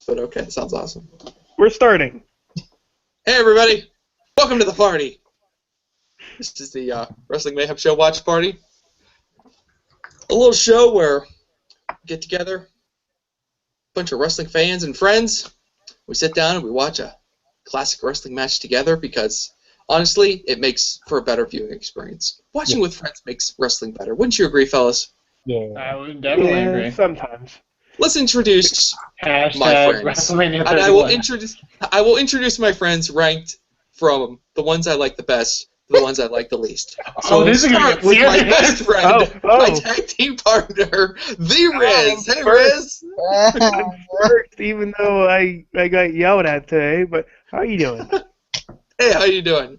but okay, sounds awesome. We're starting. Hey, everybody. Welcome to the party. This is the Wrestling Mayhem Show watch party. A little show where we get together, a bunch of wrestling fans and friends. We sit down and we watch a classic wrestling match together because, honestly, it makes for a better viewing experience. Watching with friends makes wrestling better. Wouldn't you agree, fellas? Yeah. I would definitely agree. Sometimes. Let's introduce my Hashtag friends. WrestleMania And 31. I will introduce my friends ranked from the ones I like the best to the ones I like the least. So this is we'll gonna start get with my serious. best friend, Oh. my tag team partner, The Riz. Hey, Riz. I'm first, even though I got yelled at today, but how are you doing? Hey, how you doing?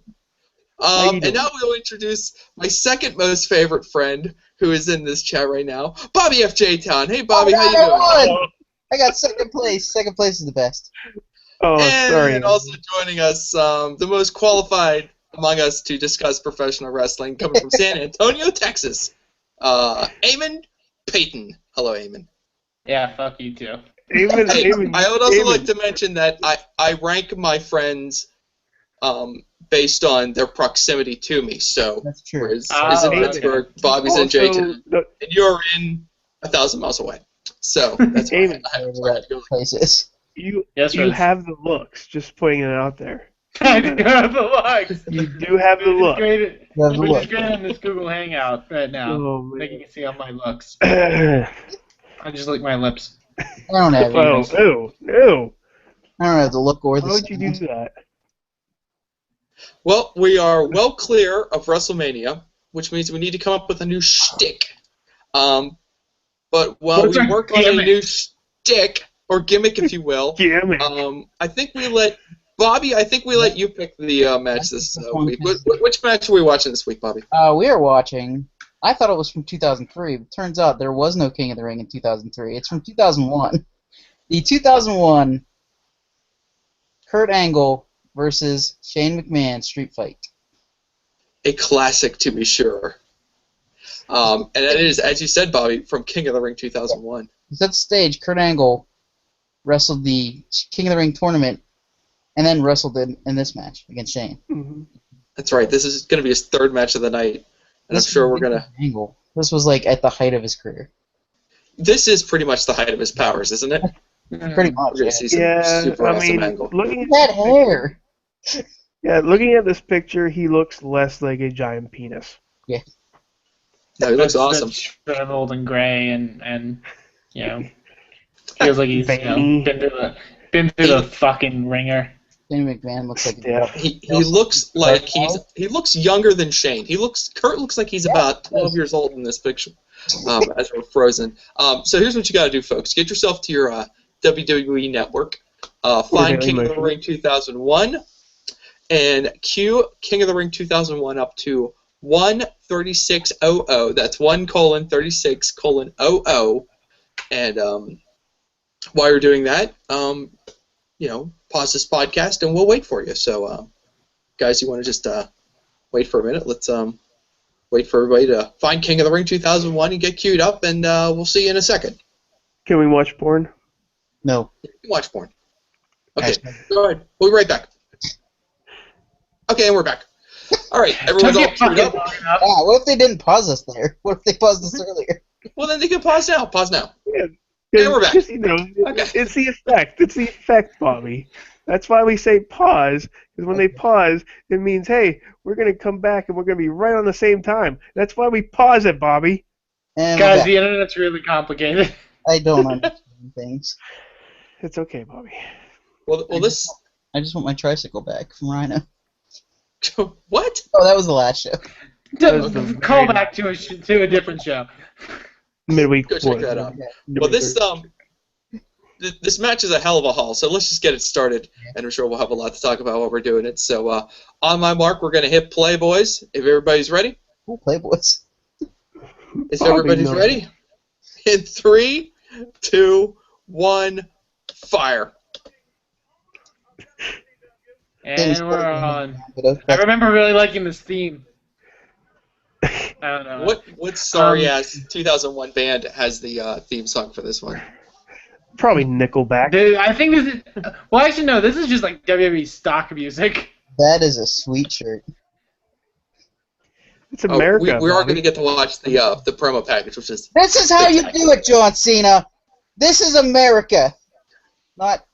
How you doing? And now we'll introduce my second most favorite friend who is in this chat right now, Bobby F. J. Town. Hey, Bobby, how you doing? I won! I got second place. Second place is the best. Oh, sorry. And also joining us, the most qualified among us to discuss professional wrestling, coming from San Antonio, Texas, Eamon Payton. Hello, Eamon. Yeah, fuck you too. Eamon, Hey, Eamon, I would also Eamon. like to mention that I rank my friends based on their proximity to me. So That's true. Riz Oh, is in okay. Pittsburgh, Bobby's in Also, J-Town, and you're in 1,000 miles away. So that's why Eamon, I have Whatever to go. that place is. you Yes, you Riz. have the looks. Just putting it out there. I do have the looks. You do have the Which is look. great. You have the Which look. is great on this Google Hangout right now. Oh, I think you man. can see all my looks. Oh, I just lick my lips. I don't have any. ew. I don't have the look or the Why would you do sound. that? Well, we are well clear of WrestleMania, which means we need to come up with a new shtick. But while What's we our work on a gimmick? new shtick, or gimmick, if you will, Gimmick. I think we let Bobby. I think we let you pick the match this week. Which match are we watching this week, Bobby? We are watching. I thought it was from 2003, but turns out there was no King of the Ring in 2003. It's from 2001. The 2001 Kurt Angle versus Shane McMahon street fight. A classic, to be sure. And it is, as you said, Bobby, from King of the Ring 2001. To set the stage, Kurt Angle wrestled the King of the Ring tournament and then wrestled in this match against Shane. Mhm. That's right. This is going to be his third match of the night, and I'm sure we're going to... Angle. This was like at the height of his career. This is pretty much the height of his powers, isn't it? Pretty much. We're going to see some Yeah, super I awesome mean, Angle. looking That hair. looking at this picture, he looks less like a giant penis. No, he looks That's awesome. shriveled and gray and you know feels like he's Veiny. been through the fucking ringer. Shane McMahon looks like Yeah. He looks like he looks younger than Shane. Kurt looks like he's about 12 years old in this picture, as we're frozen. So here's what you got to do, folks. Get yourself to your WWE network, find Daily King of the Motion. Ring 2001, and queue King of the Ring 2001 up to 1:36:00. That's 1:36:00. And while you're doing that, pause this podcast and we'll wait for you. So, guys, you want to just wait for a minute? Let's wait for everybody to find King of the Ring 2001 and get queued up, and we'll see you in a second. Can we watch porn? No. Watch porn. Okay, go ahead. We'll be right back. Okay, and we're back. All right, everyone's all queued up. Ah, what if they didn't pause us there? What if they paused us earlier? Well, then they can pause now. Pause now. Yeah. Yeah, we're back. Just, Okay. It's the effect. It's the effect, Bobby. That's why we say pause, because when they pause, it means, hey, we're going to come back and we're going to be right on the same time. That's why we pause it, Bobby. And we're Guys, back. the internet's really complicated. I don't understand things. It's okay, Bobby. Well, this. I just want my tricycle back from Rhino. What? Oh, that was the last show. Call back to a different show. Midweek Go check porn. that out. Midweek Well, porn. this match is a hell of a haul, so let's just get it started, and I'm sure we'll have a lot to talk about while we're doing it. So, on my mark, we're going to hit play, boys. If everybody's ready. Cool Playboys. If Bobby everybody's knows. ready. In 3, 2, 1, fire. And we're on. I remember really liking this theme. I don't know. What sorry ass 2001 band has the theme song for this one? Probably Nickelback. I think this is. Well, actually, no. This is just like WWE stock music. That is a sweet shirt. It's America. We are Bobby. going to get to watch the promo package, which is. This is how you do it, John Cena. This is America, not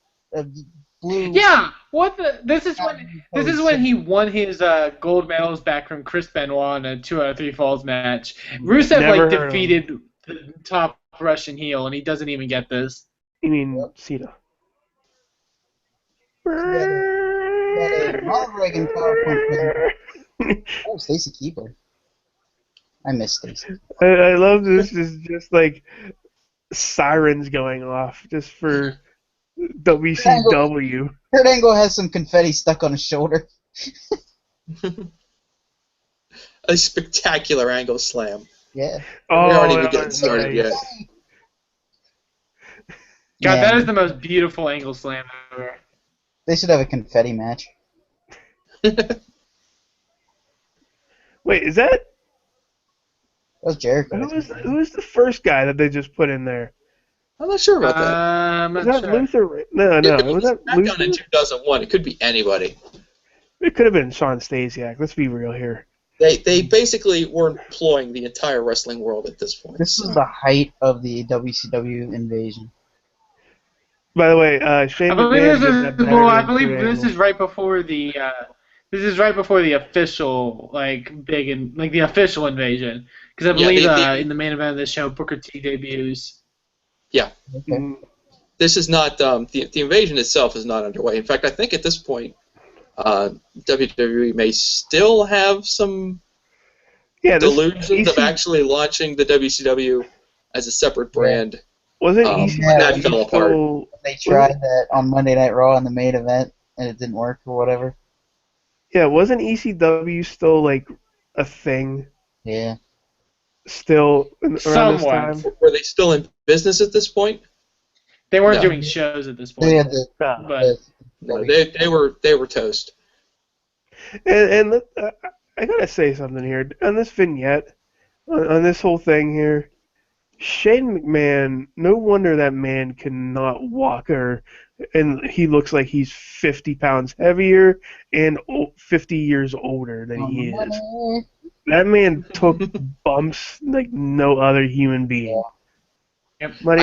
blue. Yeah. What the? This is when he won his gold medals back from Chris Benoit in a 2 out of 3 falls match. Rusev Never like heard of defeated the top Russian heel, and he doesn't even get this. You mean Cena? Ronald Reagan PowerPoint. Oh, Stacy Keibler. I miss Stacy. I love this. Is just like sirens going off just for WCW. Kurt Angle has some confetti stuck on his shoulder. A spectacular angle slam. Yeah. Oh, We aren't even that getting was started nice. yet. God, Man, that is the most beautiful angle slam ever. they should have a confetti match. Wait, is that That was Jericho. who was the first guy that they just put in there? I'm not sure about that. I'm Was not that sure. Luther? No, It was that back down in Luther? 2001. It could be anybody. It could have been Shawn Stasiak. Let's be real here. They basically were employing the entire wrestling world at this point. This is the height of the WCW invasion. By the way, Shane I believe McMahon this did is that better well. I than believe Kurt this Angle. is right before the. This is right before the official, like big and like the official invasion, because I believe in the main event of this show, Booker T debuts. Yeah. Okay. Mm, This is not the invasion itself is not underway. In fact, I think at this point, WWE may still have some yeah, this delusions of EC actually launching the WCW as a separate brand. wasn't that ECW fell apart. still. They tried that on Monday Night Raw in the main event, and it didn't work or whatever. Yeah, wasn't ECW still like a thing? Yeah. Still around this Somewhat. time. Were they still in business at this point? They weren't No. doing shows at this point. They had the, Ah. But No, they were toast. And I gotta say something here on this vignette, on this whole thing here. Shane McMahon, no wonder that man cannot walk, and he looks like he's 50 pounds heavier and 50 years older than he is. That man took bumps like no other human being. Yep. Money.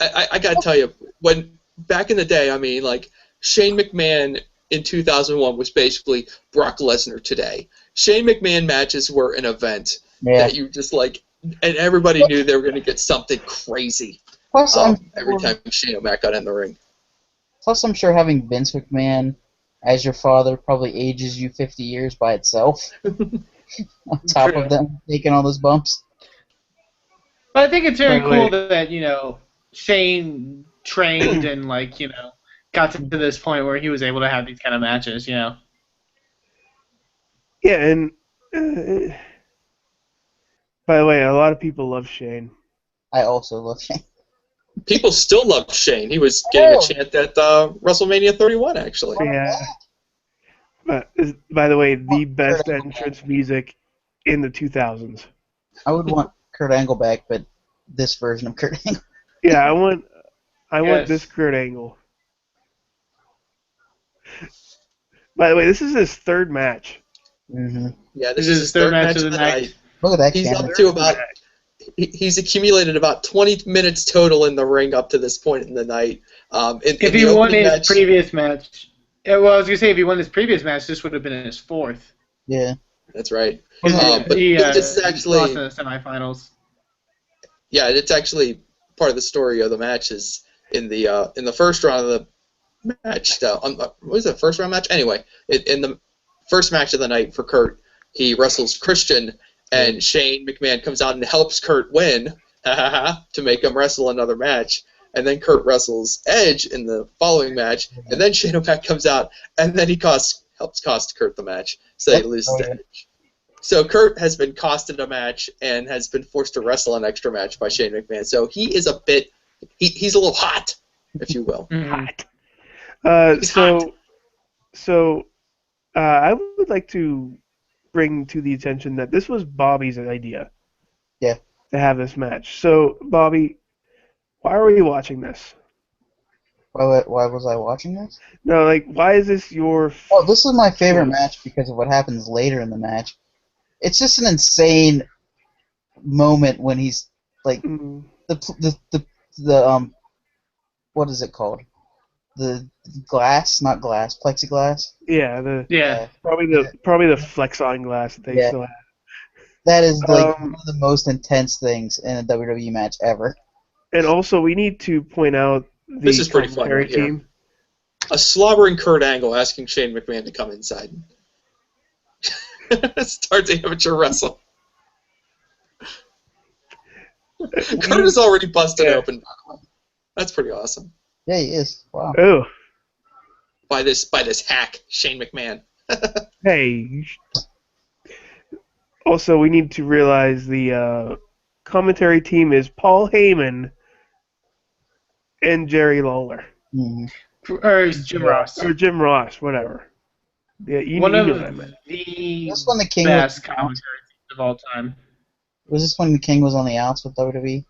I gotta tell you, when back in the day, I mean, like Shane McMahon in 2001 was basically Brock Lesnar today. Shane McMahon matches were an event that you just like, and everybody knew they were going to get something crazy Plus, every time Shane O'Mac got in the ring. plus, I'm sure having Vince McMahon as your father probably ages you 50 years by itself. On top True. of them taking all those bumps. But I think it's very By the cool that Shane trained and got to this point where he was able to have these kind of matches. Yeah, and by the way, a lot of people love Shane. I also love Shane. People still love Shane. He was getting a chant at WrestleMania 31, actually. Yeah. But by the way, the best entrance music in the 2000s. I would want Kurt Angle back, but this version of Kurt Angle. Yeah, I want Yes. this Kurt Angle. By the way, this is his third match. Mm-hmm. Yeah, This is his third match of the night. Look at that He's camera. up to about. He's accumulated about 20 minutes total in the ring up to this point in the night. If he won his previous match, I was gonna say if he won his previous match, this would have been his fourth. Yeah. That's right. Well, But this is actually, lost in the semifinals. yeah, it's actually part of the story of the match is in the first round of the match. What was it, first round match? Anyway, in the first match of the night for Kurt, he wrestles Christian, and Shane McMahon comes out and helps Kurt win to make him wrestle another match. And then Kurt wrestles Edge in the following match, and then Shane O'Mac comes out, and then he helps cost Kurt the match, so he loses to Edge. So Kurt has been costed a match and has been forced to wrestle an extra match by Shane McMahon. So he is a bit, he's a little hot, if you will. Hot. He's hot. So I would like to bring to the attention that this was Bobby's idea. Yeah. To have this match. So Bobby, Why are we watching this? Why was I watching this? No, like, why is this your... Oh, this is my favorite choice? match because of what happens later in the match. It's just an insane moment when he's like Mm, the what is it called? The glass, not glass, plexiglass. yeah, the Yeah. probably the Flex-On glass that they Yeah. still have. That is like Um, one of the most intense things in a WWE match ever. And also, we need to point out This the is pretty fun commentary right here. team. A slobbering Kurt Angle asking Shane McMahon to come inside. Starts amateur wrestle. Kurt is already busted open. That's pretty awesome. Yeah, he is. Wow. Oh, By this hack, Shane McMahon. hey. Also, we need to realize the commentary team is Paul Heyman and Jerry Lawler. Mm-hmm. Or Jim Ross. Or Jim Ross, whatever. Yeah, you One know of what I meant. the This one the King best commentary teams of all time. Was this when the King was on the outs with WWE?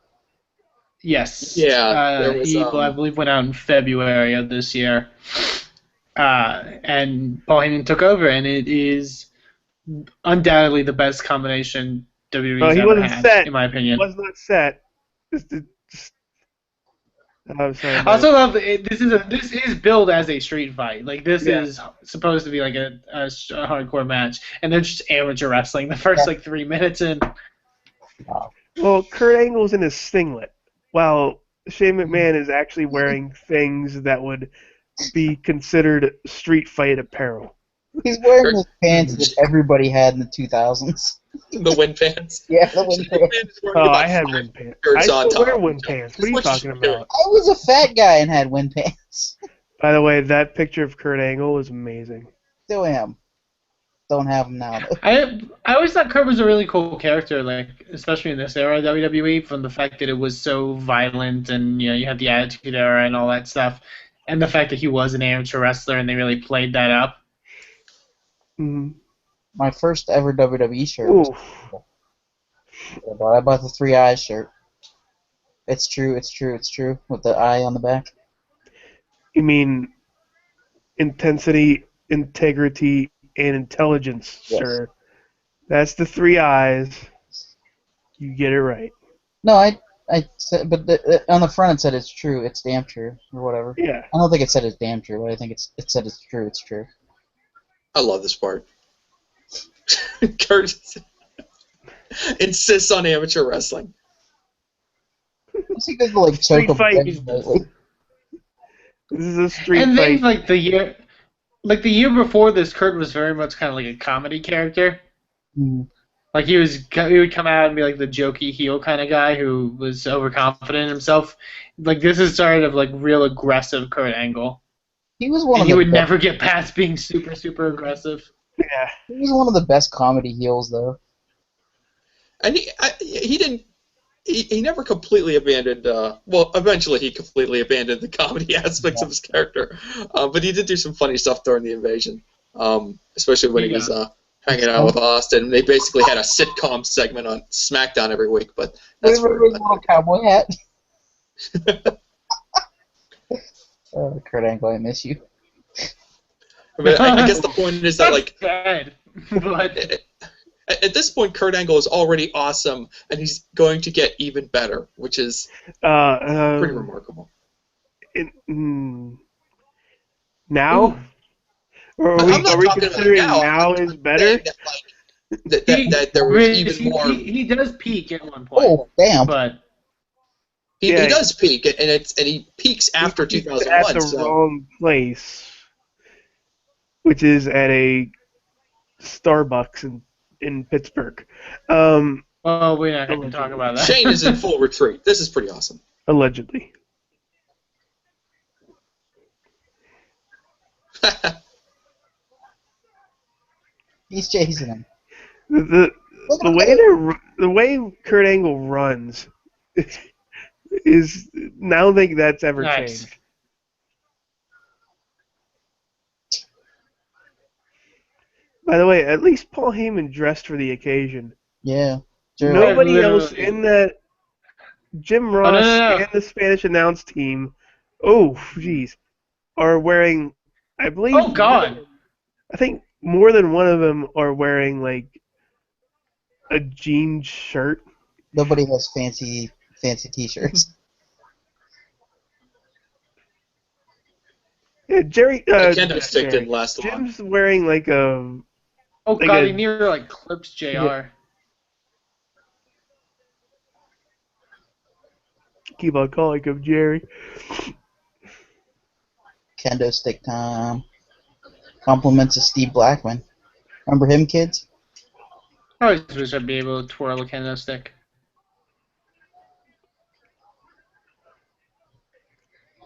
Yes. Yeah, there was, he, I believe, went out in February of this year. And Paul Heyman took over, and it is undoubtedly the best combination WWE's He ever wasn't had, set. in my opinion. He was not set. I'm sorry. I also love this is billed as a street fight. Like this is supposed to be like a hardcore match, and they're just amateur wrestling the first like 3 minutes in. Well, Kurt Angle's in his singlet, while Shane McMahon is actually wearing things that would be considered street fight apparel. He's wearing the pants that everybody had in the 2000s. The wind pants. Yeah, the wind pants. I had wind pants. I still wear wind pants. What are you talking about? I was a fat guy and had wind pants. By the way, that picture of Kurt Angle is amazing. Still am. Don't have him now, though. I always thought Kurt was a really cool character, like especially in this era of WWE, from the fact that it was so violent and you had the Attitude Era and all that stuff, and the fact that he was an amateur wrestler and they really played that up. Mm-hmm. My first ever WWE shirt was cool. I bought the 3 Eyes shirt. It's true, it's true, it's true, with the eye on the back. You mean intensity, integrity, and intelligence, sir. That's the 3 Eyes. You get it right. No, I said, but on the front it said it's true, it's damn true, or whatever. Yeah. I don't think it said it's damn true, but I think it said it's true, it's true. I love this part. Kurt insists on amateur wrestling. What's he good to like choke him? This is a street and fight. then like the year before this, Kurt was very much kind of like a comedy character. Mm. Like he would come out and be like the jokey heel kind of guy who was overconfident in himself. Like this is sort of like real aggressive Kurt Angle. He was one and of he the would best. never get past being super, super aggressive. Yeah. He was one of the best comedy heels, though. And he never completely abandoned. Well, eventually he completely abandoned the comedy aspects of his character, but he did do some funny stuff during the invasion, especially when he was hanging out with Austin. They basically had a sitcom segment on SmackDown every week, but that's his little cowboy hat. Kurt Angle, I miss you. I guess the point is that That's bad, but at this point, Kurt Angle is already awesome, and he's going to get even better, which is pretty remarkable. Now? Or are we considering now is better? That there was even more. He does peak at one point. Oh, damn. But he does peak, and he peaks after 2001. At the wrong place, which is at a Starbucks in Pittsburgh. Well, we're not going to talk about that. Shane is in full retreat. This is pretty awesome. Allegedly. He's chasing him. The way Kurt Angle runs is I don't think that's ever changed. By the way, at least Paul Heyman dressed for the occasion. Yeah. Sure. Nobody else in that Jim no, Ross no, no. and the Spanish announce team, oh, jeez, are wearing, I believe, Oh God. I think more than one of them are wearing like a jean shirt. Nobody has fancy T-shirts. Yeah, Jerry, The kendo stick Jerry. didn't last long. Jim's wearing like a Oh like God, a he near like clips Jr. keep on calling him Jerry. Kendo stick time. Compliments of Steve Blackman. Remember him, kids? I always wish I'd be able to twirl a kendo stick.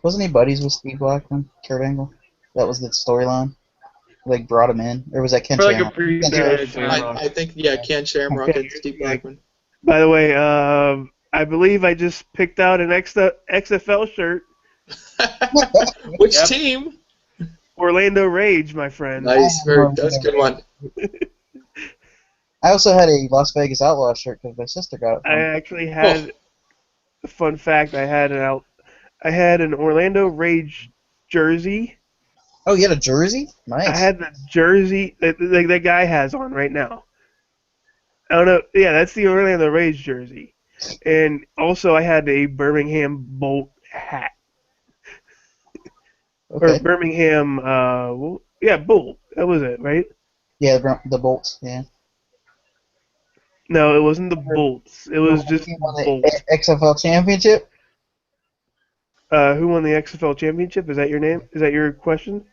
Wasn't he buddies with Steve Blackman, Kurt Angle? That was the storyline. Like brought him in, or was that Ken For like a Shamrock? brief Ken period of Shamrock. time. I think, yeah, Ken Shamrock and Steve Blackman. By the way, I believe I just picked out an XFL shirt. Which Yep. team? Orlando Rage, my friend. Nice, that's a good one. I also had a Las Vegas Outlaw shirt because my sister got it I from me. actually had a fun fact. I had an Orlando Rage jersey. Oh, you had a jersey? Nice. I had the jersey that guy has on right now. I don't know. Yeah, that's the Orlando Rage jersey. And also, I had a Birmingham Bolt hat. Okay. Or Birmingham, Bolt. That was it, right? Yeah, the Bolts. Yeah. No, it wasn't the Bolts. It was just Who won the Bolts. XFL Championship? Who won the XFL Championship? Is that your name? Is that your question?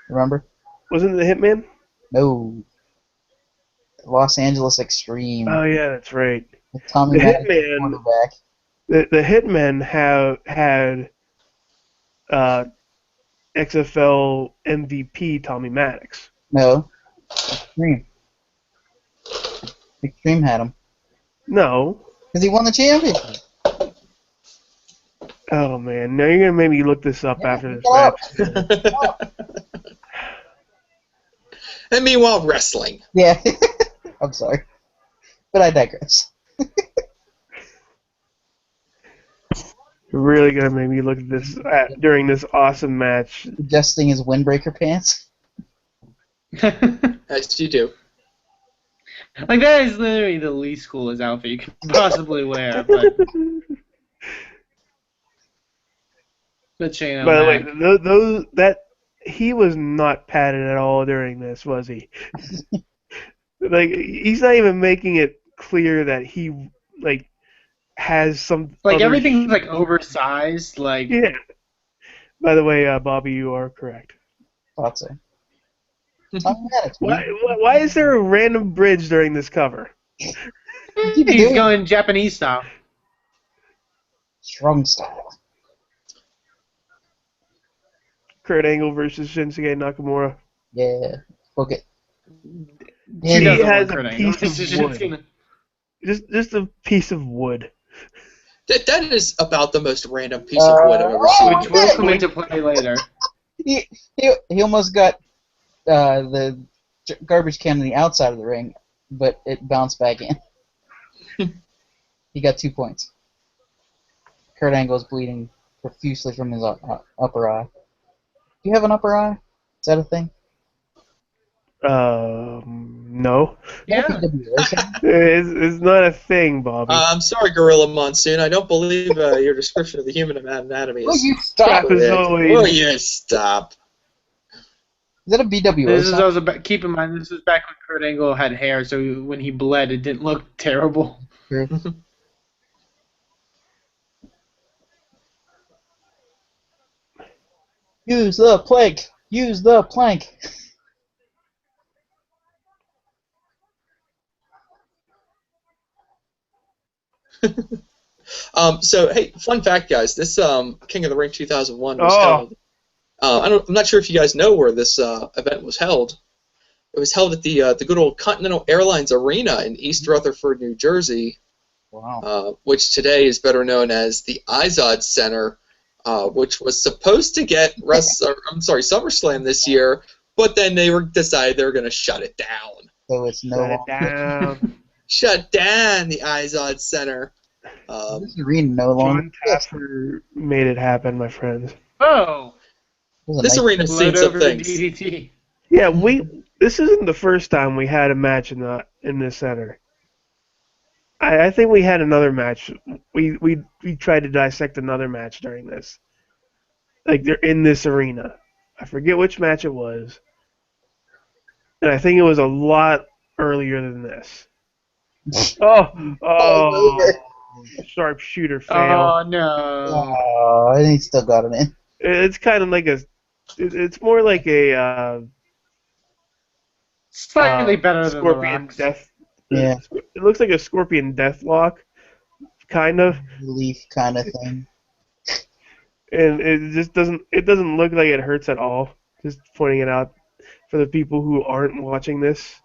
Remember? Wasn't it the Hitman? No. Los Angeles Extreme. Oh yeah, that's right. With Tommy The Maddox as Hitman. quarterback. The Hitmen had XFL MVP Tommy Maddox. No. Extreme. Extreme had him. No. Because he won the championship. Oh man, now you're gonna make me look this up Yeah, after this look it match. And meanwhile, wrestling. Yeah. I'm sorry. But I digress. You're really gonna make me look at this during this awesome match. Adjusting his windbreaker pants. As you do. Like that is literally the least coolest outfit you could possibly wear. But Shane By the way, O'Mac. that he was not padded at all during this, was he? Like he's not even making it clear that he has some Like other everything's like oversized. Like yeah. By the way, Bobby, you are correct. Thought so. Tommy Maddox. Why is there a random bridge during this cover? he's going Japanese style. Strong style. Kurt Angle versus Shinsuke Nakamura. Yeah. Book it. She He doesn't has want Kurt a Angle. piece of She's wood. gonna- Just a piece of wood. That is about the most random piece of wood I've ever seen. Which will come into play later. He almost got the garbage can on the outside of the ring, but it bounced back in. He got 2 points. Kurt Angle's bleeding profusely from his upper eye. Do you have an upper eye? Is that a thing? No. Yeah. It's not a thing, Bobby. I'm sorry, Gorilla Monsoon. I don't believe your description of the human anatomy Will is you stop? Trapezoid. Will you stop? Is that a BWO This is sign? also keep in mind this was back when Kurt Angle had hair, so when he bled, it didn't look terrible. True. Use the plank. Use the plank. So, hey, fun fact, guys. This King of the Ring 2001 was Oh. held. I'm not sure if you guys know where this event was held. It was held at the good old Continental Airlines Arena in East Rutherford, New Jersey, Wow. which today is better known as the Izod Center, which was supposed to get SummerSlam this year, but then they decided they were going to shut it down. So it's no Shut it longer. down. Shut down the Izod Center. This arena no longer John Taffer made it happen, my friends. Oh, This arena's seen blood some over things. DDT. Yeah, this isn't the first time we had a match in this center. I think we had another match. We tried to dissect another match during this. Like they're in this arena. I forget which match it was. And I think it was a lot earlier than this. Oh, sharpshooter fail. Oh no. Oh, and he still got it in. It's kind of like it's more like a Slightly better than the scorpion Rock's. death. Yeah. It looks like a scorpion deathlock, kind of, Relief kind of thing. and it just doesn't look like it hurts at all. Just pointing it out for the people who aren't watching this.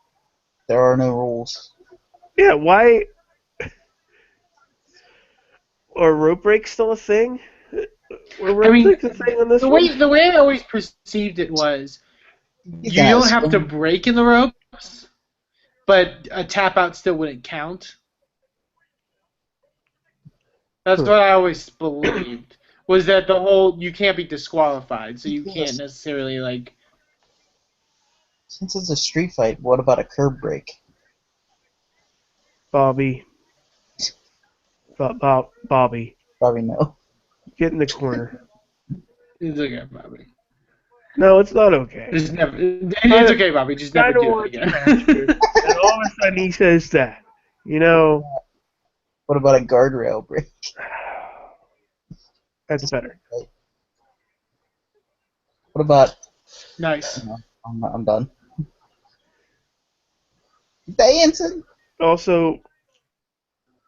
There are no rules. Yeah, why? Are rope breaks still a thing? Were rope breaks a thing on this one? The way I always perceived it was, you can don't have have to break in the ropes, but a tap out still wouldn't count. That's what I always believed. Was that the whole you can't be disqualified, so you can't necessarily like. Since it's a street fight, what about a curb break? Bobby. Bobby. Probably no. Get in the corner. It's okay, Bobby. No, it's not okay. Just never. It's okay, Bobby. Just never do it again. And all of a sudden he says that. You know. What about a guardrail break? That's better. What about? Nice. No, I'm done. Dancing. Also,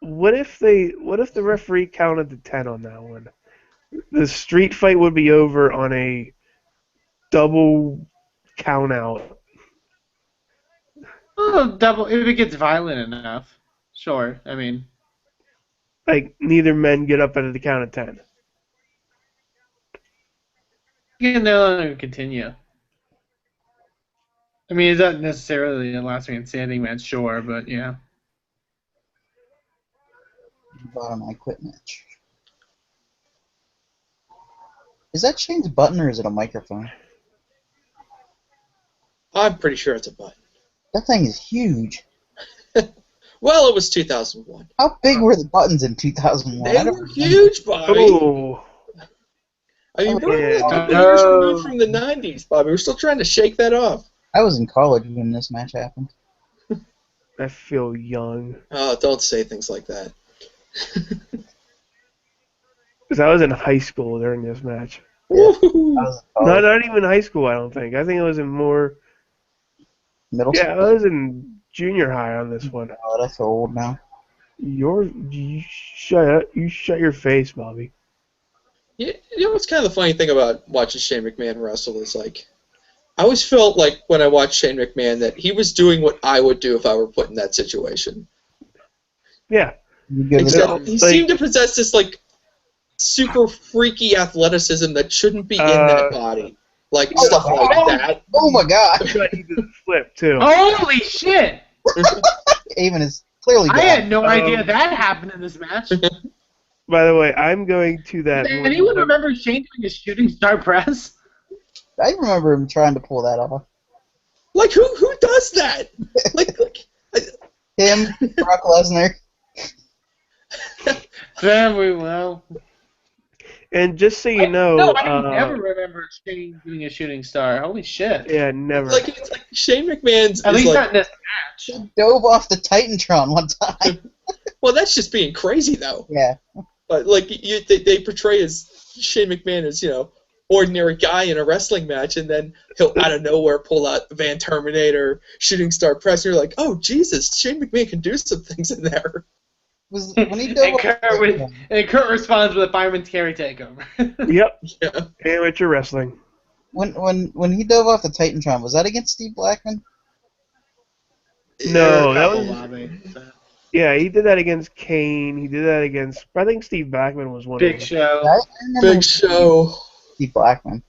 what if the referee counted to 10 on that one? The street fight would be over on a double count out. Oh, double. If it gets violent enough, sure. I mean, Like neither men get up at the count of 10. you can no longer continue. I mean, it's not necessarily a last man standing match, sure, but yeah. Bottom I quit match. Is that Shane's button or is it a microphone? I'm pretty sure it's a button. That thing is huge. Well, it was 2001. How big were the buttons in 2001? They were huge, Bobby. Oh, I mean, we're yeah. a couple years removed from the 90s, Bobby. We're still trying to shake that off. I was in college when this match happened. I feel young. Oh, don't say things like that. Because I was in high school during this match. Woo-hoo. I was in college. Not even high school, I don't think. I think it was in more... Middle Yeah, school. I was in junior high on this one. Oh, that's so old now. You shut your face, Bobby. You know what's kind of the funny thing about watching Shane McMahon wrestle is, like, I always felt like when I watched Shane McMahon that he was doing what I would do if I were put in that situation. Yeah. You give it Except up. he seemed to possess this, like, super freaky athleticism that shouldn't be in that body. Like, stuff like that. Oh my god! I thought he did a flip, too. Holy shit! Even is clearly I gone. had no idea that happened in this match. By the way, I'm going to that... Does anyone remember Shane doing a shooting star press? I remember him trying to pull that off. Like, who does that? Like Him, Brock Lesnar. Very well. And just so you know... No, I never remember Shane doing a shooting star. Holy shit. Yeah, never. Like, it's like Shane McMahon's At is least like, not in this match. He dove off the Titantron one time. well, that's just being crazy, though. Yeah. But, like, they portray as Shane McMahon as, you know, ordinary guy in a wrestling match, and then he'll out of nowhere pull out the Van Terminator shooting star press, and you're like, oh, Jesus, Shane McMahon can do some things in there. When he dove and Kurt responds with a fireman's carry takeover. Yep. Yeah. Amateur wrestling. when he dove off the Titantron, was that against Steve Blackman? No, Yeah, that couple was... Bobby. Yeah, he did that against Kane. He did that against... I think Steve Blackman was one Big of them. Show. I remember Big Show. Steve Blackman.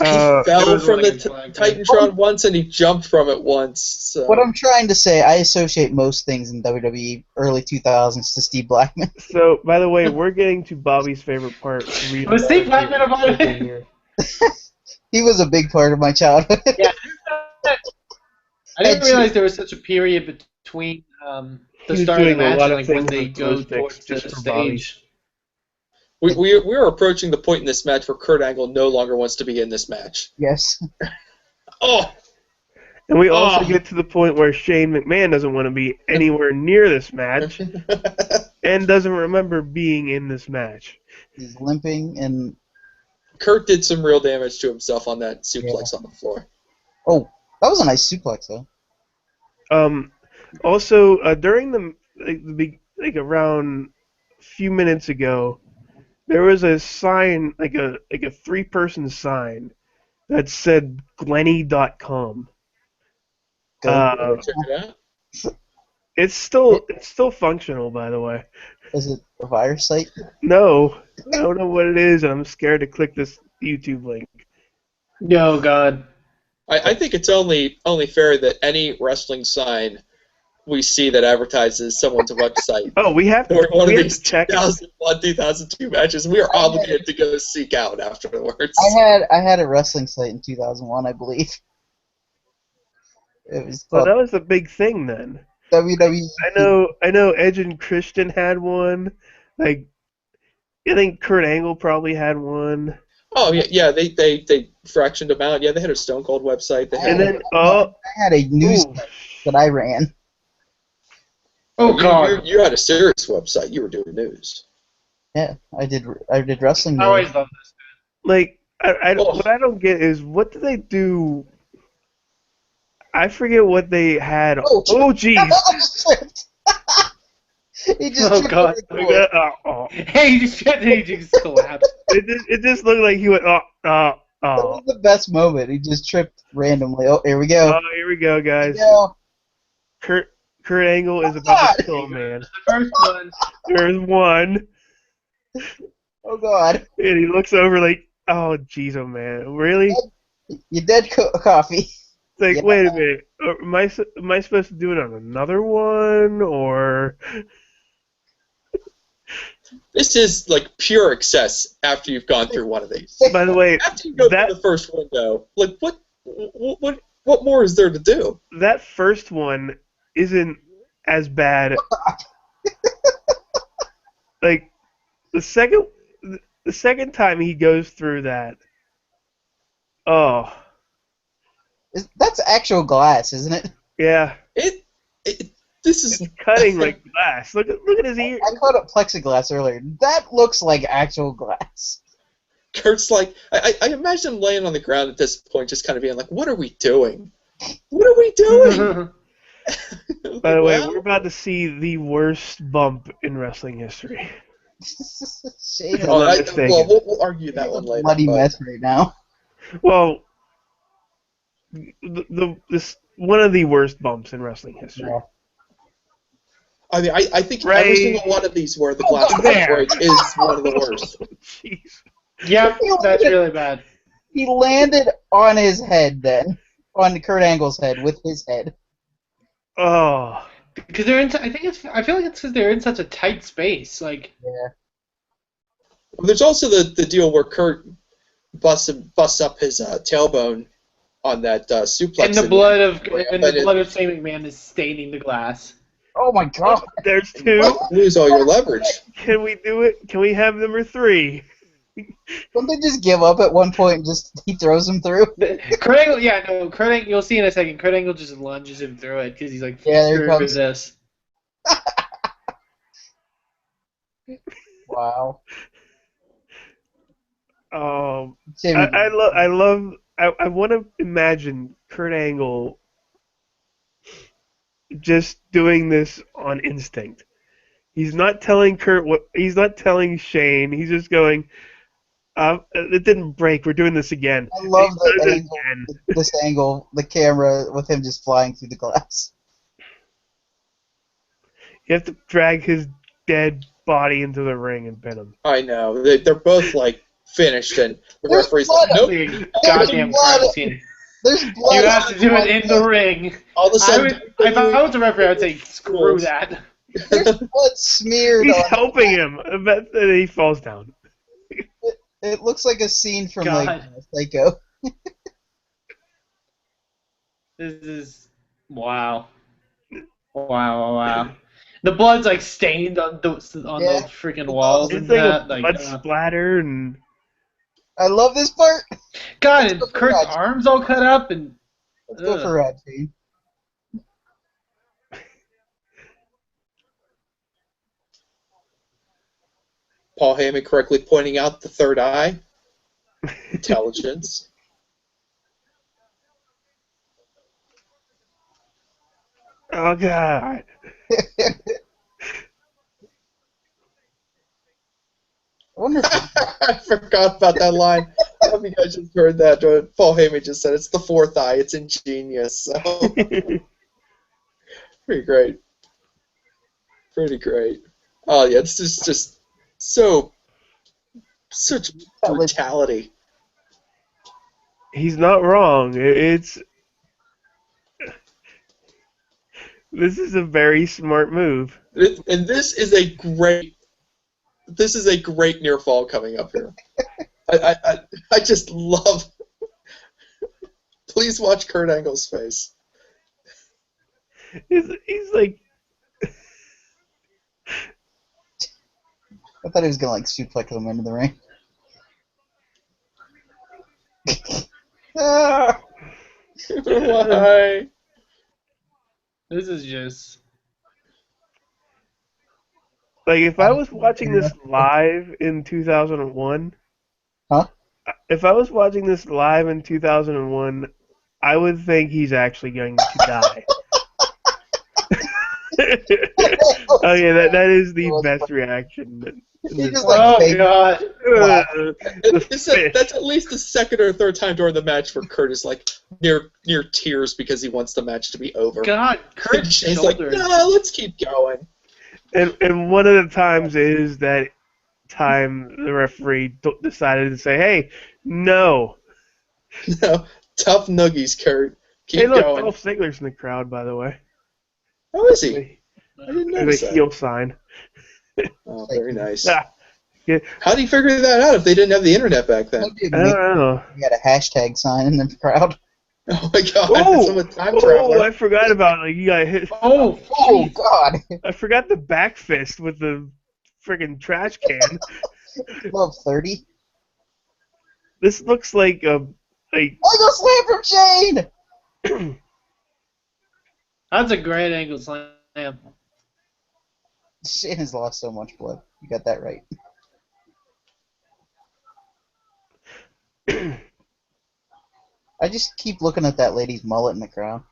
He Uh, fell was from like the a flag. Titantron once, and he jumped from it once. So. What I'm trying to say, I associate most things in WWE early 2000s to Steve Blackman. so, by the way, we're getting to Bobby's favorite part. Was Steve Blackman a part of it? Here. He was a big part of my childhood. Yeah. I didn't realize there was such a period between the He was start of the doing a match lot and of when things they with go glow sticks towards just the for Bobby. stage. We're approaching the point in this match where Kurt Angle no longer wants to be in this match. Yes. Oh! And we also Oh. get to the point where Shane McMahon doesn't want to be anywhere near this match and doesn't remember being in this match. He's limping and Kurt did some real damage to himself on that suplex on the floor. oh, that was a nice suplex though. Also, during the around a few minutes ago, there was a sign, like a 3-person sign that said Glenny.com. Go. Check it out. It's still functional, by the way. Is it a virus site? No, I don't know what it is, and I'm scared to click this YouTube link. No, God. I think it's only fair that any wrestling sign we see that advertises someone's website Oh, we have or one of to these check it. 2001, 2002 matches, we are obligated to go seek out afterwards. I had a wrestling site in 2001, I believe. It was Well, called that was the big thing then. WWE. I know Edge and Christian had one. Like, I think Kurt Angle probably had one. Oh yeah, they fractioned them out. Yeah, they had a Stone Cold website. They had, And then I had a news ooh, site that I ran. Oh, God. you had a serious website. You were doing news. Yeah, I did wrestling I news. always love this. like Oh. what I don't get is what do they do? I forget what they had. Oh, Oh, jeez. He just Oh, tripped God. over the cord. Hey, he just collapsed. It just looked like he went That was the best moment. He just tripped randomly. Oh, here we go. Oh, here we go, Here guys. we go. Kurt Angle is about to kill a man. The first one. There's one, Oh God. and he looks over like, oh, jeez, oh man, really? You dead coffee. It's like, Yeah. wait a minute, am I supposed to do it on another one, or? This is like pure excess after you've gone through one of these. By the way, After you go that through the first window, like what more is there to do? that first one isn't as bad. Like the second time he goes through that, oh That's actual glass, isn't it? yeah, This is it's cutting like glass. Look at his ear. I called it plexiglass earlier. That looks like actual glass. Kurt's like I imagine him laying on the ground at this point, just kind of being like, "What are we doing? What are we doing?" By the way, Well, we're about to see the worst bump in wrestling history. Shane is oh, I'm not mistaken. well, we'll argue that one a later. bloody but- mess right now. Well, this one of the worst bumps in wrestling history. Yeah. I mean, I think Right. every single one of these where the glass there. breaks is one of the worst. Jeez. Yep, that's really bad. He landed on his head then. On Kurt Angle's head with his head. Oh, Because they're in. I feel like it's because they're in such a tight space. Like, Yeah. There's also the deal where Kurt busts up his tailbone on that suplex. and the blood of Shane McMahon is staining the glass. Oh my God. there's two. Lose all your leverage. Can we do it? Can we have number 3? Don't they just give up at one point and just he throws him through? Kurt Angle, Kurt Angle. You'll see in a second. Kurt Angle just lunges him through it because he's like, Yeah, there he screw comes. this. Wow. Shane McMahon. I want to imagine Kurt Angle just doing this on instinct. He's not telling he's not telling Shane. He's just going, it didn't break. We're doing this again. I love And he does the it angle, again. this angle, the camera with him just flying through the glass. You have to drag his dead body into the ring and pin him. I know they're both like finished, and the There's referee's blood. like, nope. Big goddamn blood. crime scene. There's blood. You have to do it in the ring. All of a sudden, If I was a referee, I would say, screw that. There's blood smeared He's on helping him. I bet that he falls down. It looks like a scene from God. like Psycho. This is wow. Wow. The blood's like stained on the freaking walls It's and like that. a Like, blood splatter and. I love this part. God, and Kurt's arms all cut up and. Let's go for red scene. Paul Heyman correctly pointing out the third eye. Intelligence. Oh God. I wonder if I forgot about that line. I hope you guys just heard that. Paul Heyman just said it's the fourth eye. It's ingenious. So pretty great. Pretty great. Oh yeah, this is just such brutality. He's not wrong. This is a very smart move. And this is a great near fall coming up here. I just love. Please watch Kurt Angle's face. He's like. I thought he was gonna like suplex him into the ring. Ah! Why? This is just. Like, if I was watching this live in 2001, Huh? If I was watching this live in 2001, I would think he's actually going to die. Oh yeah, that is the best reaction. He just like Oh fake- God. That's at least the second or third time during the match where Kurt is like near tears because he wants the match to be over. God, Kurt's And Shane's like, shoulders. no, let's keep going. And one of the times is that time the referee decided to say, "Hey, no." No, tough noogies, Kurt. Keep Hey, look, going. Dolph Ziggler's in the crowd, by the way. How is he? I didn't There's notice a that. heel sign. Oh, very nice. Ah, How do you figure that out if they didn't have the internet back then? That'd be I don't amazing. know. You got a hashtag sign in the crowd. Oh my God! Oh, Someone time oh, traveler. I forgot about like you got hit. Oh, Oh jeez. God! I forgot the back fist with the friggin' trash can. Love 30. This looks like a I go slam from Shane. That's a great angle slam. Shane has lost so much blood. You got that right. I just keep looking at that lady's mullet in the crowd.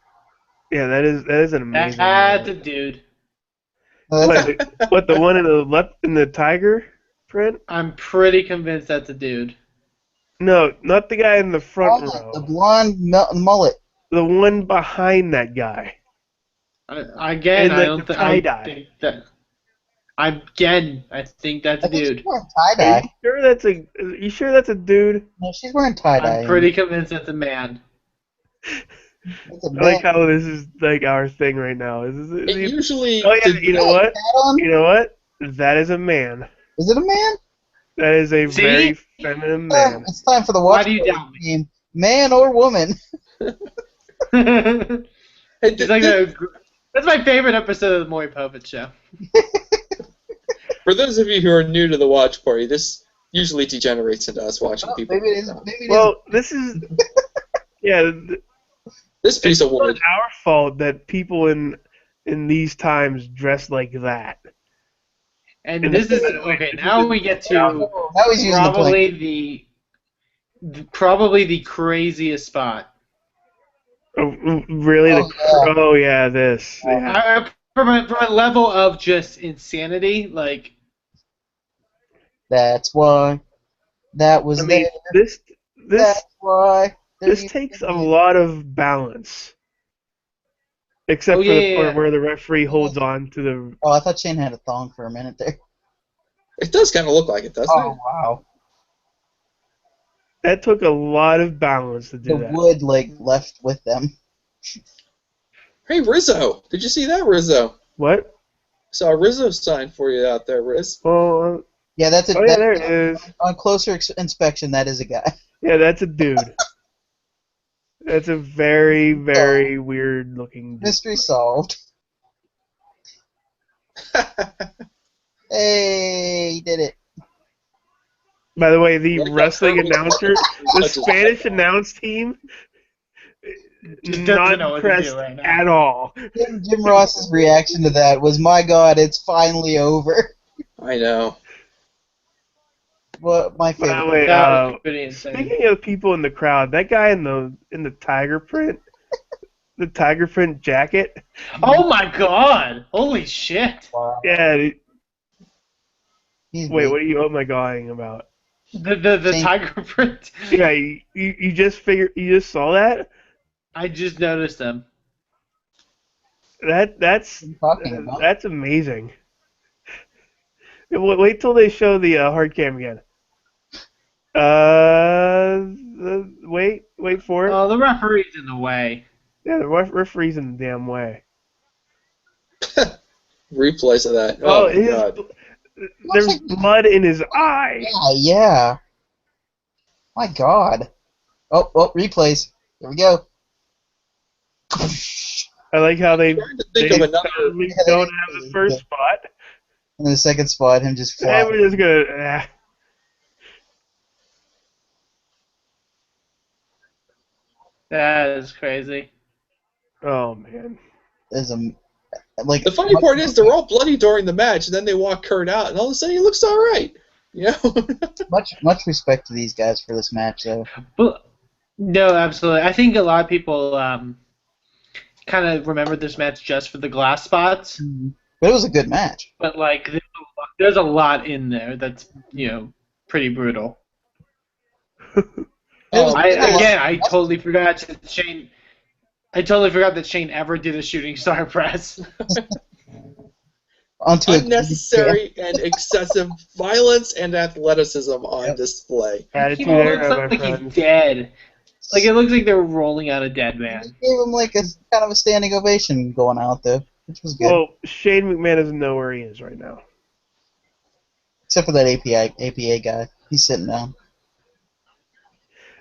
yeah. That is an amazing. That's a dude. What the one in the tiger print? I'm pretty convinced that's a dude. No, not the guy in the front row. The blonde mullet. The one behind that guy. Again, And I the don't tie-dye. think that. I think that's a I think dude. she's wearing Are tie-dye. you sure that's a dude? No, she's wearing tie-dye. I'm pretty convinced that's a man. It's a I like man. how this is like our thing right now. Is It he- usually. oh yeah, you know what? Hat on? You know what? That is a man. Is it a man? That is a See? very feminine Oh, man. it's time for the Why watch do you party doubt me? game. Man or woman? Hey, It's like that's my favorite episode of the Maury Povich Show. for those of you who are new to the watch party, this usually degenerates into us watching Oh, people. maybe it is. Maybe it Well, this is yeah. This piece of It's wood. not our fault that people in these times dress like that. And this is okay. Now we get to now he's using the plank. probably the craziest spot. Oh, really? Oh, Yeah, this. Yeah. From a level of just insanity, like That's why. That was I mean, there. this That's why. this takes a lot of balance. Except Oh, for the yeah, part yeah. where the referee holds on to the. Oh, I thought Shane had a thong for a minute there. It does kind of look like it, doesn't Oh, it? wow. That took a lot of balance to do The that. wood left with them. Hey, Rizzo. Did you see that, Rizzo? What? Saw a Rizzo sign for you out there, Riz. Well, Yeah, that's oh yeah, there it is. on closer inspection. That is a guy. Yeah, that's a dude. That's a very, very weird looking dude. Mystery solved. Hey, he did it. By the way, the Like how wrestling Kirby's announcer, the touches- Spanish announce team, Just not doesn't know what to do impressed right now. at all. Jim Ross's reaction to that was, "My God, it's finally over." I know. Well, my By the favorite. way, That was pretty insane. speaking of people in the crowd, that guy in the tiger print, the tiger print jacket, Oh my god! Holy shit! Wow. yeah. He's Wait, weak. what are you? Oh my goding about? The Same. tiger print. Yeah, you just saw that? I just noticed them. That's What are you talking about? that's amazing. Wait till they show the hard cam again. Wait for it. Oh, the referee's in the way. Yeah, the referee's in the damn way. Replays of that. Oh, Oh, my God. There's blood in his eye. Yeah. My God. Oh, replays. Here we go. I like how they I'm trying to think of another. totally don't have the first spot. In the second spot, him just And flying. we're just gonna. That is crazy. Oh man. There's like The funny part is they're all bloody during the match, and then they walk Kurt out, and all of a sudden he looks all right. You know? much respect to these guys for this match, though. But no, absolutely. I think a lot of people kind of remembered this match just for the glass spots, But it was a good match. but like there's a lot in there that's pretty brutal. I totally forgot that Shane. I totally forgot that Shane ever did a shooting star press. Onto Unnecessary and excessive violence and athleticism on display. He Attitude looks era, my like he's friends. dead. Like it looks like they're rolling out a dead man. Gave him like a kind of a standing ovation going out there, which was good. Well, Shane McMahon doesn't know where he is right now. Except for that APA guy. He's sitting down.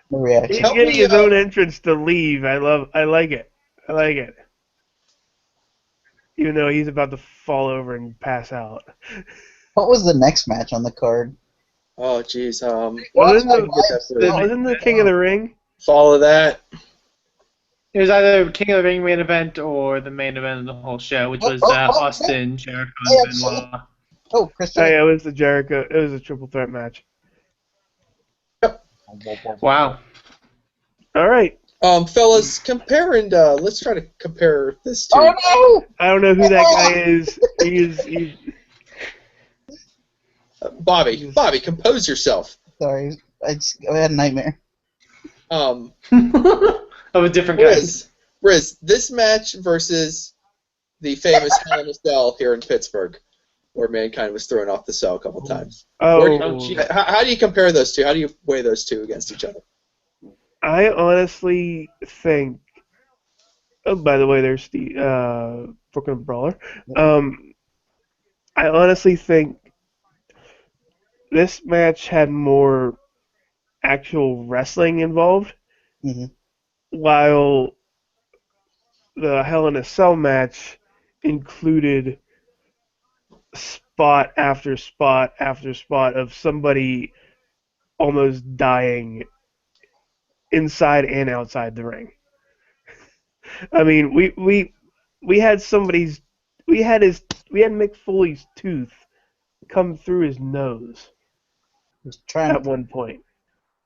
No reaction. He's Help getting me, his own entrance to leave. I like it. I like it. Even though he's about to fall over and pass out. What was the next match on the card? Oh, jeez. Wasn't Get wasn't the King of the Ring? Follow that. It was either King of the Ring main event or the main event of the whole show, which was Austin, Jericho, and Benoit. Oh, Christian. Oh yeah, it was the Jericho. It was a triple threat match. Wow. All right. Fellas, compare and let's try to compare this to. Oh no! I don't know who that guy is. He's Bobby, compose yourself. Sorry, I had a nightmare. Of a different kind. Riz, this match versus the famous Hell in a Cell here in Pittsburgh, where Mankind was thrown off the cell a couple times. oh. How do you compare those two? How do you weigh those two against each other? I honestly think. Oh, by the way, there's the Brooklyn Brawler. I honestly think this match had more actual wrestling involved, while the Hell in a Cell match included spot after spot after spot of somebody almost dying inside and outside the ring. I mean, we had Mick Foley's tooth come through his nose He's trying at to one point.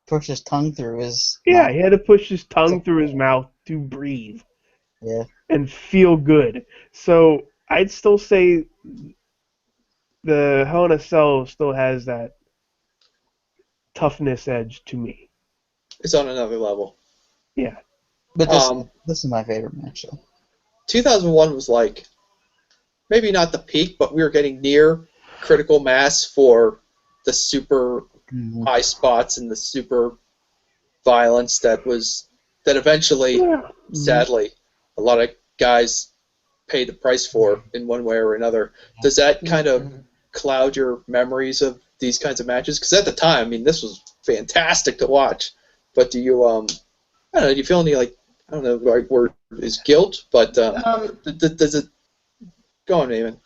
push his tongue through his. Yeah, mouth. he had to push his tongue through his mouth to breathe Yeah. and feel good. So I'd still say the Hell in a Cell still has that toughness edge to me. It's on another level. Yeah. But this is my favorite match, though. 2001 was like, maybe not the peak, but we were getting near critical mass for the super high spots and the super violence that eventually, Yeah. sadly, a lot of guys pay the price for in one way or another. Does that kind of cloud your memories of these kinds of matches? Because at the time, I mean, this was fantastic to watch. But do you, I don't know, do you feel any, like, I don't know, the right word is guilt, but does it, go on, Eamon.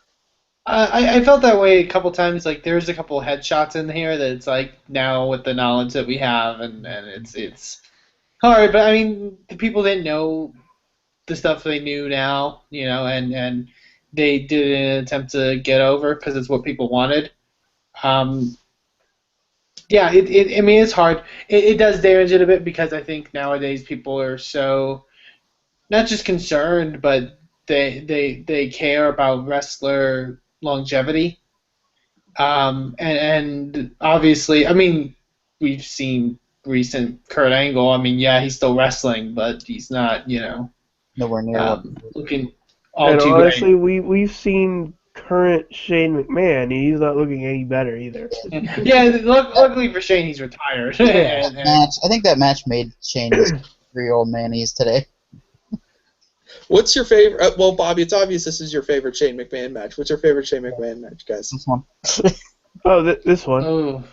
I felt that way a couple times. Like there's a couple headshots in here that it's like now with the knowledge that we have, and it's hard. But I mean, the people didn't know the stuff they knew now, and they did an attempt to get over because it's what people wanted. Um, yeah, I mean, it's hard. It does damage it a bit because I think nowadays people are so not just concerned, but they care about wrestler longevity. And obviously, I mean, we've seen recent Kurt Angle. I mean, yeah, he's still wrestling, but he's not, Nowhere near what. looking all And too honestly, great. we've seen current Shane McMahon. And he's not looking any better either. Yeah, luckily for Shane, he's retired. Yeah. Match. I think that match made Shane his 3-year-old man he is today. What's your favorite? Well, Bobby, it's obvious this is your favorite Shane McMahon match. What's your favorite Shane McMahon match, guys? This one. Oh, this one. Oh,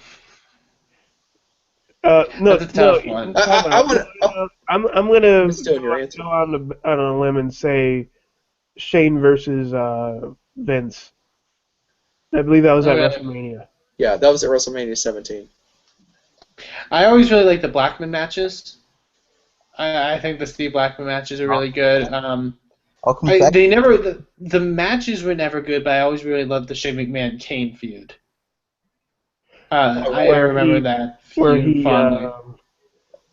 No, that's a no. tough one. I want to. I'm gonna Just doing your answer. go on a limb and say Shane versus Vince. I believe that was at Okay. WrestleMania. Yeah, that was at WrestleMania 17. I always really like the Blackman matches. I think the Steve Blackman matches are really good. I'll confess. They never the matches were never good, but I always really loved the Shane McMahon Kane feud. I Where remember he- that Where feud he fondly.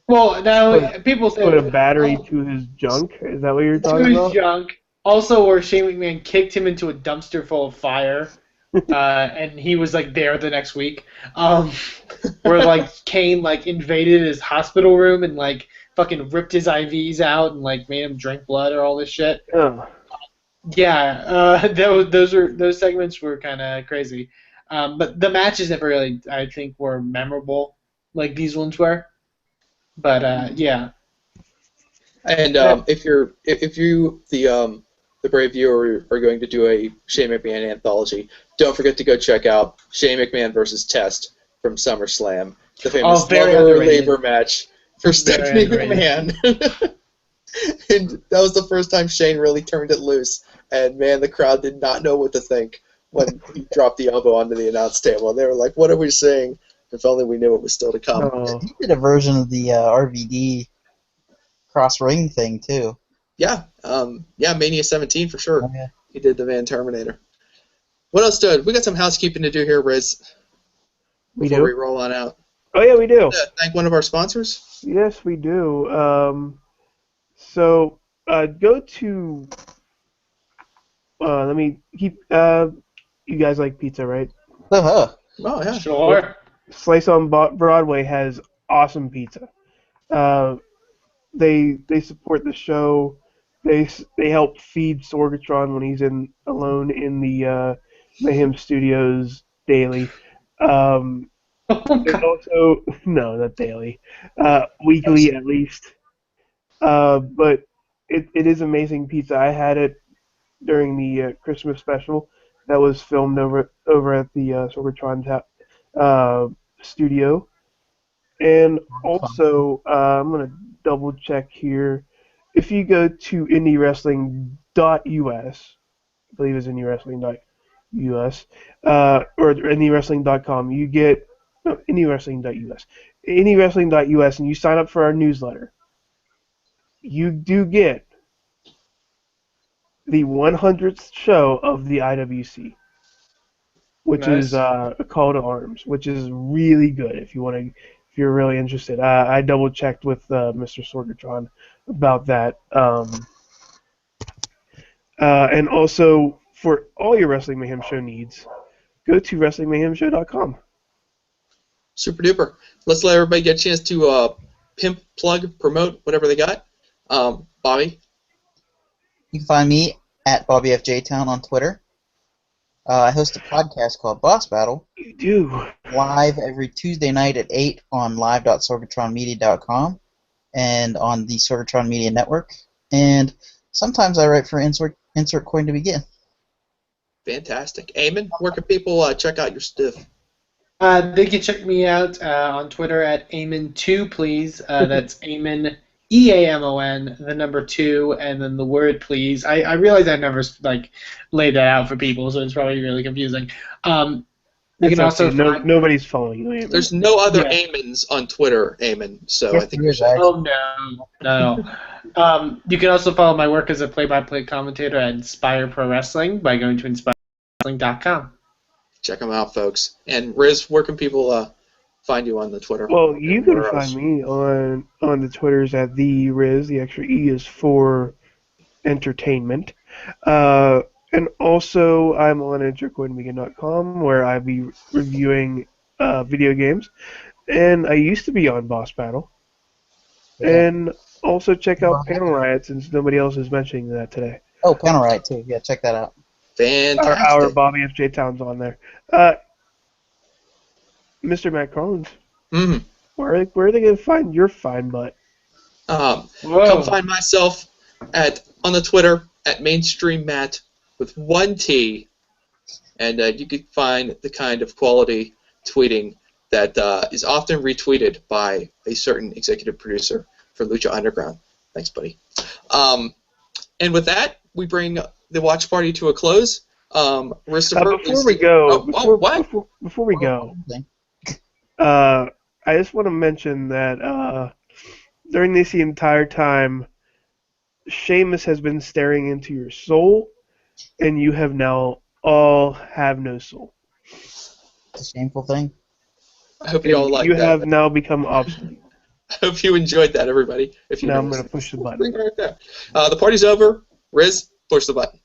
Well, now people say put a battery to his junk. Is that what you're to talking his about? junk. Also, where Shane McMahon kicked him into a dumpster full of fire, and he was like there the next week. Where like Kane like invaded his hospital room and like fucking ripped his IVs out and like made him drink blood or all this shit. Oh. Yeah, those segments were kind of crazy, but the matches never really I think were memorable like these ones were. But yeah, And if you the brave viewer are going to do a Shane McMahon anthology, don't forget to go check out Shane McMahon versus Test from SummerSlam, the famous very lover underrated. labor match for Stephanie underrated. McMahon. And that was the first time Shane really turned it loose, and man, the crowd did not know what to think when he dropped the elbow onto the announce table. They were like, "What are we saying?" If only we knew what was still to come. Oh. He did a version of the RVD cross ring thing too. Yeah, Mania 17 for sure. Oh, yeah. He did the Van Terminator. What else, dude? We got some housekeeping to do here, Riz. We Before we do? roll on out. Oh yeah, we do. Thank one of our sponsors. Yes, we do. So go to. Let me keep. You guys like pizza, right? Uh-huh. Oh yeah. sure. Slice on Broadway has awesome pizza. They support the show. They help feed Sorgatron when he's alone in the Mayhem Studios daily. And also no, not daily, weekly at least. But it is amazing pizza. I had it during the Christmas special that was filmed over at the Sorgatron studio. And also, I'm going to double check here. If you go to indiewrestling.us, I believe it's indiewrestling.us, or indiewrestling.com, you get, no, indiewrestling.us, indiewrestling.us, and you sign up for our newsletter, you do get the 100th show of the IWC, which is a call to arms, which is really good if you're really interested. I double checked with Mr. Sorgatron about that, and also for all your Wrestling Mayhem Show needs, go to WrestlingMayhemShow.com. Super duper. Let's let everybody get a chance to pimp, plug, promote, whatever they got. Bobby. You can find me at BobbyFJTown on Twitter. I host a podcast called Boss Battle. You do. live every Tuesday night at 8 on live.sorgatronmedia.com and on the Sorgatron Media Network. And sometimes I write for Insert Coin to Begin. Fantastic. Eamon, where can people check out your stuff? They can check me out on Twitter at Eamon2, please. That's Eamon, EAMON, the number 2, and then the word please. I realize I never laid that out for people, so it's probably really confusing. You It's can also okay. find. Nobody's following you, Eamon. There's no other Yeah. Eamons on Twitter, Eamon, so Yes, I think there you're is, safe. actually. Oh no. You can also follow my work as a play-by-play commentator at Inspire Pro Wrestling by going to inspirewrestling.com. Check them out, folks. And Riz, where can people find you on the Twitter? Well, you can Where find else? me on the Twitters at the Riz. The extra E is for entertainment. And also, I'm on entercoinbegin.com where I'll be reviewing video games. And I used to be on Boss Battle. Yeah. And also check out Panel Riot since nobody else is mentioning that today. Oh, Panel Riot, too. Yeah, check that out. Fantastic. Our Bobby F.J. Town's on there. Mr. Matt Collins, Mhm. where are they going to find your fine butt? Come Whoa. find myself on the Twitter at Mainstream Matt with 1 T, and you can find the kind of quality tweeting that is often retweeted by a certain executive producer for Lucha Underground. Thanks, buddy. And with that, we bring the watch party to a close. Christopher, Before we go, before we go, I just want to mention that during this entire time, Sheamus has been staring into your soul, and you have now all have no soul. It's a shameful thing. I hope you all like You that. have now become obsolete. I hope you enjoyed that, everybody. If you Now I'm noticed. going to push the button. Bring it right there. The party's over. Riz, push the button.